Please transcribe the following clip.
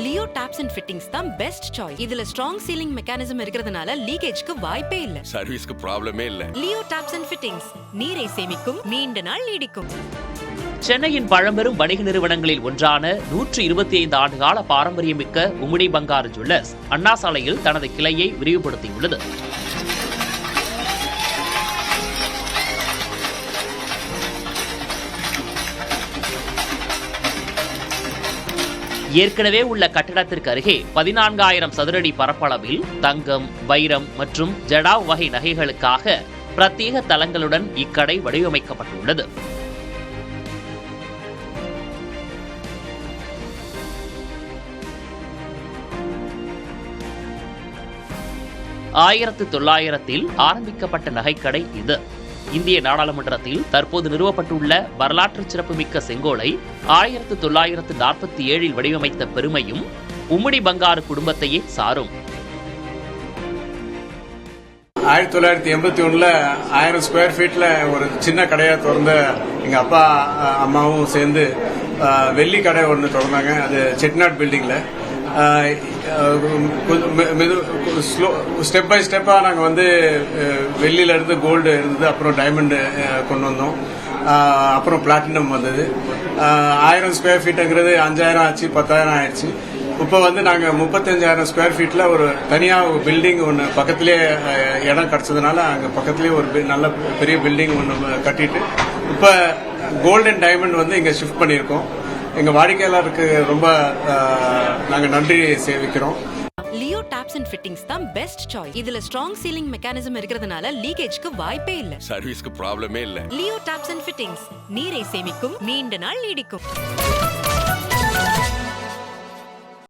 Leo tops and fittings தான் best choice. இதுல strong ceiling mechanism இருக்கிறதுனால லீக்கேஜ்க்கு வாய்ப்பே இல்ல. சர்வீஸ்க்கு ப்ராப்ளமே இல்ல. லியோ டாப்ஸ் அண்ட் ஃபிட்டிங்ஸ் நீரை சேமிக்கும், நீண்ட நாள் நீடிக்கும். சென்னையின் பழம்பெரும் வணிக நிறுவனங்களில் ஒன்றான 125 ஆண்டுகால பாரம்பரியமிக்க உம்முடி பங்காரு ஜுவல்லர்ஸ் அண்ணா சாலையில் தனது கிளையை விரிவுபடுத்தியுள்ளது. ஏற்கனவே உள்ள கட்டடத்திற்கு அருகே 14,000 சதுரடி பரப்பளவில் தங்கம், வைரம் மற்றும் ஜடாவ் வகை நகைகளுக்காக பிரத்யேக தளங்களுடன் இக்கடை வடிவமைக்கப்பட்டுள்ளது. (1900) ஆரம்பிக்கப்பட்ட நகைக்கடை இது. இந்திய நாடாளுமன்றத்தில் தற்போது நிறுவப்பட்டுள்ள வரலாற்று சிறப்புமிக்க செங்கோலை 1947 வடிவமைத்த பெருமையும் உம்முடி பங்காரு குடும்பத்தையே சாரும். 1981 1000 ஸ்கொயர் ஃபீட்ல ஒரு சின்ன கடையா திறந்த எங்க அப்பா அம்மாவும் சேர்ந்து வெள்ளி கடை ஒன்று திறந்தாங்க. அது செட்டிநாட் பில்டிங்ல. ஸ்டெப் பை ஸ்டெப்பா நாங்க வந்து வெள்ளியில இருந்து கோல்டு இருந்தது, அப்புறம் டைமண்ட் கொண்டு வந்தோம், அப்புறம் பிளாட்டினம் வந்தது. 1000 ஸ்கொயர் ஃபீட்டுங்கிறது 5000 ஆச்சு, 10,000 ஆயிடுச்சு. இப்போ வந்து நாங்க 35,000 ஸ்கொயர் ஃபீட்ல ஒரு தனியா பில்டிங் ஒன்று பக்கத்திலே இடம் கிடைச்சதுனால அங்க பக்கத்திலேயே ஒரு நல்ல பெரிய பில்டிங் ஒன்று கட்டிட்டு இப்ப கோல்டு அண்ட் டைமண்ட் வந்து இங்க ஷிஃப்ட் பண்ணியிருக்கோம். எங்க வாடிக்கையாளருக்கு ரொம்ப நாங்க நன்றி சேவிக்கிறோம். லியோ டாப்ஸ் அண்ட் ஃபிட்டிங்ஸ் தான் பெஸ்ட் சாய்ஸ். இதுல ஸ்ட்ராங் சீலிங் மெக்கானிசம் இருக்கிறதுனால லீக்கேஜ்க்கு வாய்ப்பே இல்ல. சர்வீஸ்க்கு ப்ராப்ளமே இல்ல. லியோ டாப்ஸ் அண்ட் ஃபிட்டிங்ஸ் நீரை சேமிக்கும், நீண்ட நாள் நீடிக்கும்.